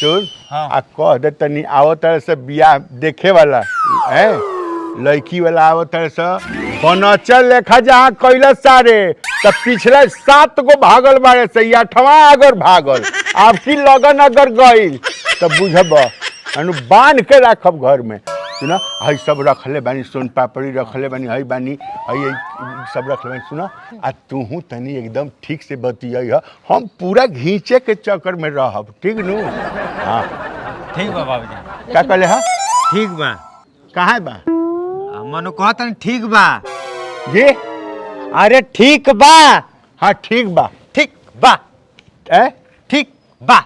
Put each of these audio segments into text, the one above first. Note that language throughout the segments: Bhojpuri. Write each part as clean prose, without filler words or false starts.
सुन आ कह दे तनी आओ तरह से बियाह देखे वाला है लड़की वाला आओ तरह से बनचल लेखा जहाँ कैलस सारे तब पिछले 7 गो भागल बारे से 8वां अगर भागल आपकी लगन अगर गईल तब बुझब अनु बांध के रखब घर में सुना हई सब रखले बानी सोन पापड़ी रखले बानी हई बानी हई सब रखले बानी सुना आ तूहू तनी एकदम ठीक से बतियाई ह हम पूरा घींचे के चक्कर में रहब ठीक नु हाँ ठीक बा बाबूजी क्या कहले हा ठीक बा कहाँ बा मनु कहतन ठीक बा जी अरे ठीक बा हाँ ठीक बा ठीक बा ए ठीक बा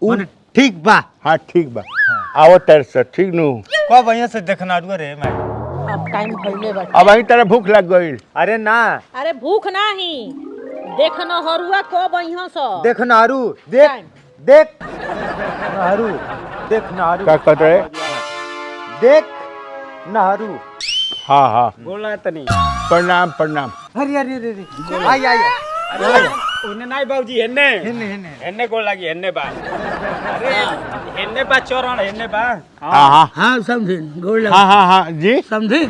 मनु ठीक बा हाँ ठीक बा आओ तेरे से ठीक नु कब बढ़िया से देखना रे मैं अब टाइम भइले बा अब अही तरह भूख लग गई अरे ना अरे भूख नाही देख न हरुआ को बइहा स देख नारू देख देख नारू देख नारू क्या कहते रहे देख नारू हाँ हाँ बोला तनी प्रणाम प्रणाम अरे अरे अरे आई आई अरे उन्ने नहीं बाबूजी हेन्ने हेन्ने हेन्ने हेन्ने गोल लगी हेन्ने बा अरे हेन्ने बा चोरण हेन्ने बा हाँ हाँ हाँ समझे गोल हाँ हाँ हाँ जी समझे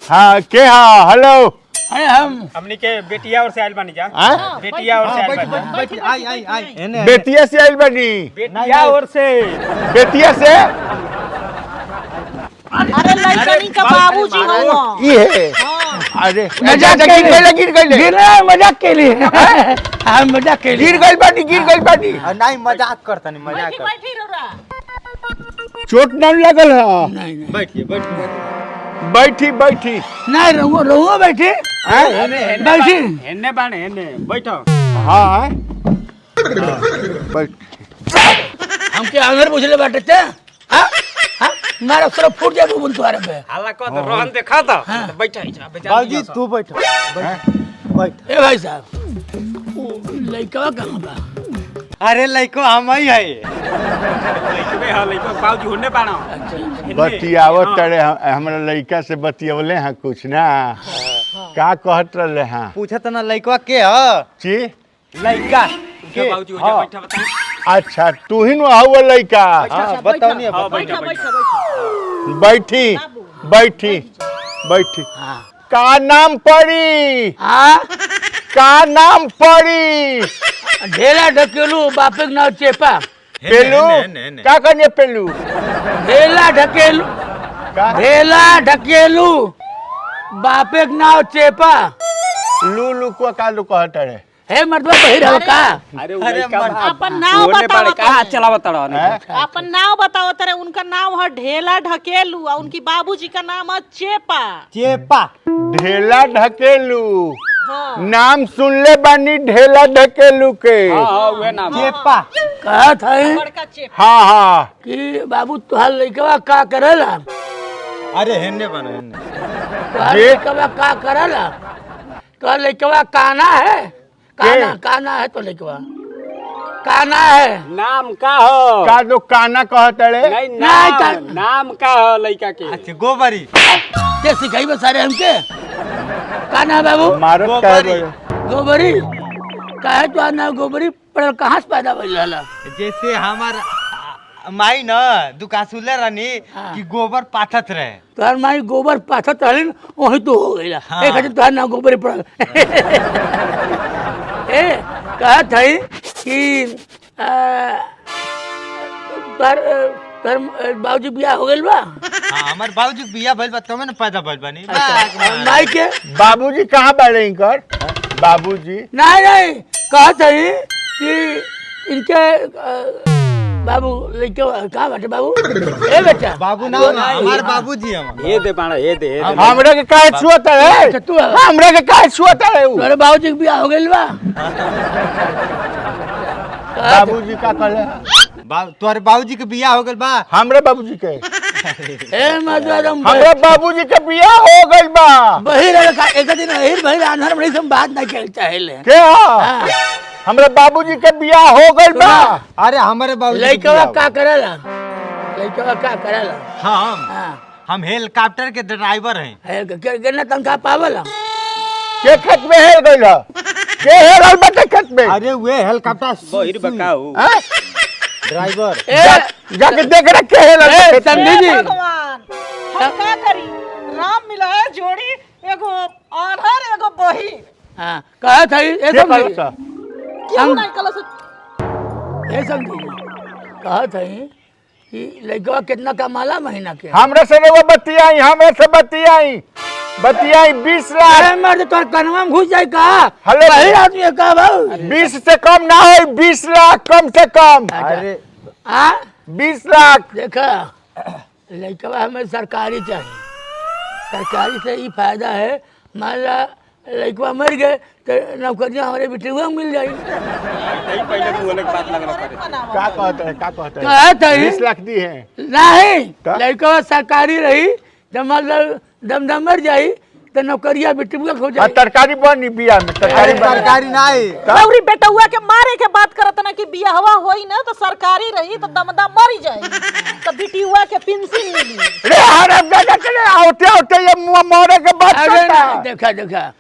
हाँ के हाँ हेलो अरे हम हमनी के बेटिया और से आइल बानी जा हाँ? बेटिया और से आइल बानी आई आई आई हेन्ने बेतिया से आइल बनी बेटिया और से बेतिया से अरे लइकनी का बाबूजी हो ये अरे मजाक के लिए गिर गई गिर रहा मजाक के लिए हाँ मजाक के लिए गिर गई बानी नहीं मजाक करता नहीं मजाक कर बैठी रहा चोट न लगल है नहीं नहीं बैठिए बैठिए बैठी बैठी नहीं रहो रहो बैठे बैठी हेन्ने बाने हेन्ने बैठो हाँ हाँ बैठ हम के अंदर पूछले बैठे थे हाँ हाँ मारा सर फूट जाए बुन तुम्हारे पे हल्ला कर तो रोहन देखा था बैठा ही बाबूजी तू बैठ बैठ ए भाई साहब लड़का कहाँ बा अरे लइको हम ही है लइको में हां लइको बाबूजी होने पाना बतियावत तड़े हमरा लड़का से बतियवले हैं कुछ ना का कहत रहे हैं पूछत ना लइकवा के ह जी लइका के बाबूजी हो जा बैठा बता अच्छा तू ही न हुआ लड़का हां बताओ नहीं बैठा बैठा बैठा बैठी बैठी बैठी हाँ का नाम पड़ी हाँ का नाम पड़ी ढेला ढकेलू बापे के नाव चेपा पेलू का करने पेलू ढेला ढकेलू का ढेला ढकेलू बापे के नाव चेपा लू लू को का लू कहत रहे हे मर्दवा बहिर हो का अरे अपन नाम बताओ का चला बता अपन नाम बताओ तेरे उनका नाम है ढेला ढकेलू और उनकी बाबूजी का नाम है चेपा चेपा ढेला ढकेलू हाँ नाम सुनले बानी ढेला ढकेलू के हां वे नाम चेपा कहा था बड़का चेपा हाँ हाँ कि बाबू तुहार लइकवा का करला अरे हेन्ने बने हेन्ने तुहार जी। लइकवा का करला तुहार लइकवा काना है काना काना है तो लइकवा काना है नाम का हो का दो काना कहत रहे नहीं नाम नाम का हो लइका के अच्छा गोबरी ये सिखाई बस सारे हमके काना है बाबू मारत का गोबरी काहे तो ना गोबरी पर कहाँ से पैदा भइल रहला जैसे हमार माई न दुकासुले रहनी हाँ। कि गोबर पाथत रहे तुहार माई गोबर पाथत रहलिन वही तो हो गइला हाँ। एक खातिर तुहार ना गोबरी पड़ल ए कहत है कि तुहार बाबूजी बियाह हो गइल बा हाँ हमार बाबूजी बिया भइल बा तमे न पैदा भइल बानी माई के बाबूजी कहाँ बाड़े इनकर बाबूजी नहीं नहीं कहत है कि इनके बाबू लइके कहाँ बाटे बाबू ए बेटा बाबू ना हमार बाबूजी हम ये दे बाड़ा ये दे हमरा के काहे छुअत है अच्छा तू हमरा के काहे छुअत है तोरे बाबूजी के बियाह हो गइल बा बाबूजी का कहले तोरे बाबूजी के बिया हो गइल बा हमरे बाबूजी के ए मजदम हमरे बाबूजी के बियाह हो गइल बा बहिर एक दिन हिर बहिर आंधर में सब बात ना खेल चाहेले के हाँ। हमरे बाबूजी के बियाह हो गइल बा अरे हमारे बाबूजी लइकवा का करेला लइकवा का करेला हम हेलीकॉप्टर के ड्राइवर हैं है कितना तनखा पावला के खेत में हेल गइल ह के हेल बटे खेत में अरे वे हेलीकॉप्टर बहिर बकाऊ हैं? ड्राइवर जाके देख रखे है समझी जी भगवान हम का करी राम मिला है जोड़ी एगो आधार एगो बही हाँ कहा था ये समझी क्यों नहीं कल से ये समझी कहा था कि लड़का कितना कमाला महीना के हमरा से वो बतियाई हमरा से बतियाई 20 लाख अरे मर्द तोर कनवा में घुस जाए का हेलो। वही आदमी है का भाऊ 20 से कम ना हो 20 लाख कम से कम अरे हाँ 20 लाख देखा लड़का हमें सरकारी चाहिए सरकारी से ही फायदा है मान ला लड़का मर गए तो नौकरियाँ हमारे बेटे मिल जाएगी पहले तो अलग बात लगना पड़े क्या कहते हैं कहा था 20 लाख दी है नहीं का? लड़का सरकारी रही जब मतलब दम मर जाई तो नौकरिया बेटी हो जाए तरकारी बनी बिया में सरकारी नहीं गौरी बेटा हुआ के मारे के बात करत ना कि बिया हवा होई ना तो सरकारी रही तो दमदा मरी जाएगी तो बेटी हुआ के पेंशन मिली रे हराम दादा चले आते ये मुंह मोरे के बात अरे करता देखा देखा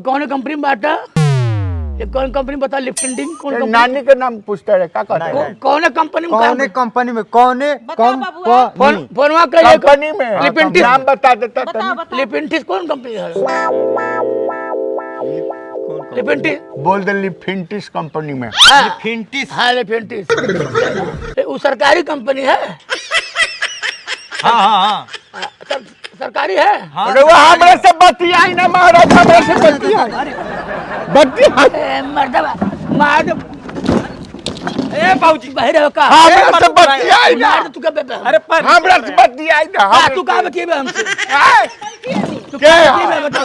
कौन कंपनी में बांटा ये कौन कंपनी बता लिफ्टिंग कौन कंपनी नानी के नाम पूछता है क्या कहता है कौन कंपनी में काम कंपनी में कौने बता बाबू फोनवा कहिए कंपनी में लिपिंटिस नाम बता देता बता बता लिपिंटिस कौन कंपनी है लिपिंटिस बोल दे लिफिंटिस कंपनी में फिंटिस हाँ लिपिंटिस वो सरकारी कंपनी है हाँ सरकारी है अरे वो हमरे से बतियाई ना महाराज हमरे से बतियाई मर्दबा मार दे ए बाबूजी बाहर हो का हमरे से बतियाई ना मार दे तू का बेबे अरे पर हमरे से बतियाई ना तू का बतिए हमसे तू क्या का बता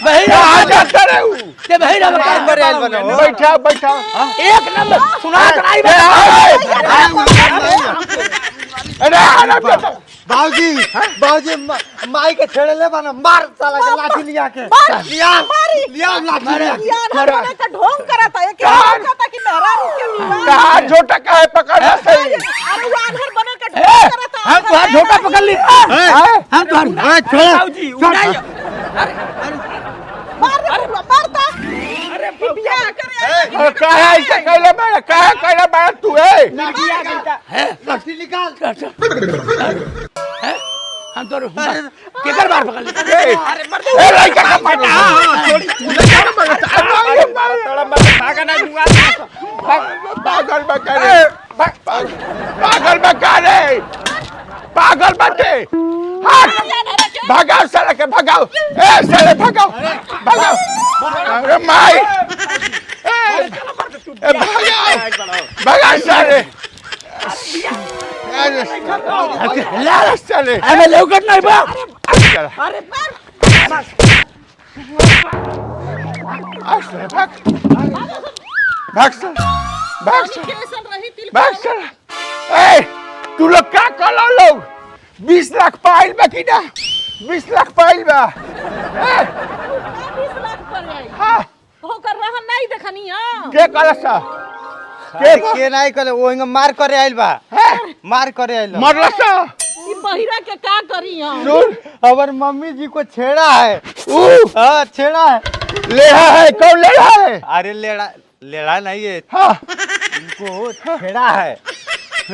बाहर आ जाता रे ऊ ते बाहर हो का नंबर आयल बनाओ बैठा एक नंबर सुना तो नहीं अरे हराम दादा बाबूजी माई के छेड़े ले बना मार साला के लाठी लिया के लिया लाठी लिया या ना बने का ढोंग करत है क्या कहता कि मेहरा रुक के विवाह कहाँ झोटा का है पकड़ना सही अरे वो आधार बने का ढोंग करत है हम तुहार झोटा पकड़ ली हम तुहार बाबूजी मारता अरे बिया करे क्या है ऐसे कहले मैं क्या कहले मैं तू है लाठी निकाल हम तो केकर बार पकड़ ली ए लड़का का मार छोड़ी थोड़ा मत भागा ना दूंगा पागल बकारे पागल बटे भगाओ साले के भगाओ ए साले भगाओ अरे माई ए भगाओ साले लाल साले हमें लौकत नहीं बा अरे मार भाग कैसन रही तिल ए तू लोग क्या करो लोग 20 लाख पाइल बा कि ना 20 लाख पाइल बा 20 लाख पर आई हाँ होकर रहन नहीं देखनी हां के कलसा के नहीं करे वो मार करे आइल बा मार करे आइल मरलसा ई बहिरा के का करी हम सुन हमार मम्मी जी को छेड़ा है हाँ छेड़ा है लेहा है कौन लेहा है अरे लेड़ा नहीं है हाँ इनको छेड़ा है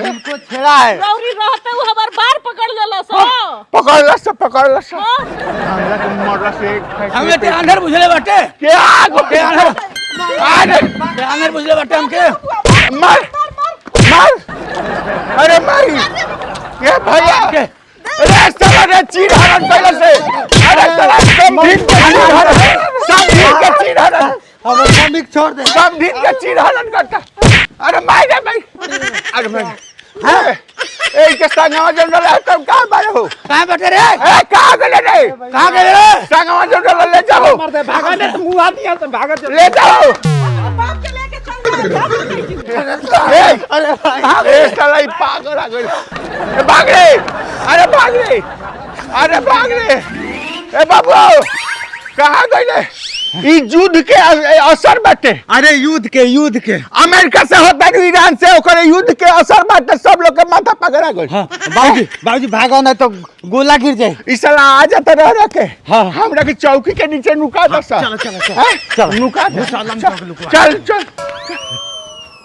इनको छेड़ा है गौरी रहते वो हमार बार पकड़ लेला सो पकड़ लसा हमरा के मरलसा हमें ते अंदर बुझले बाटे के आगो के ते अंदर बुझले बाटे हमके मार अरे मारी ये भैया अरे साला रे चीर हरण पहले से अरे साला कम दिन के चीर हरण सब दिन के चीर हरण हमार मम्मी को छोड़ दे सब दिन के चीर हरण करता अरे मार रे भाई अरे भाई हां ए के संगवा जनरल है तुम कहां बारे हो कहां बैठे रे ए कहां गए रे कहां गए रे संगवा जनरल ले जाओ मार दे भागा दे मुंह आ दिया तो भागा चल ले जाओ बाप के लेके चल ए साला ई पागल आ गई भाग रे अरे भाग रे ए बाबू कहां गए ई युद्ध के असर बाटे अरे युद्ध के अमेरिका से होता है ईरान से ओकर युद्ध के असर बाटे सब लोग के माथा पकड़ा गई बाबूजी भागो ना तो गोला गिर जाए इस साला आ जाता रह के हमरा के चौकी के नीचे नुका दसा चलो नुका दे चल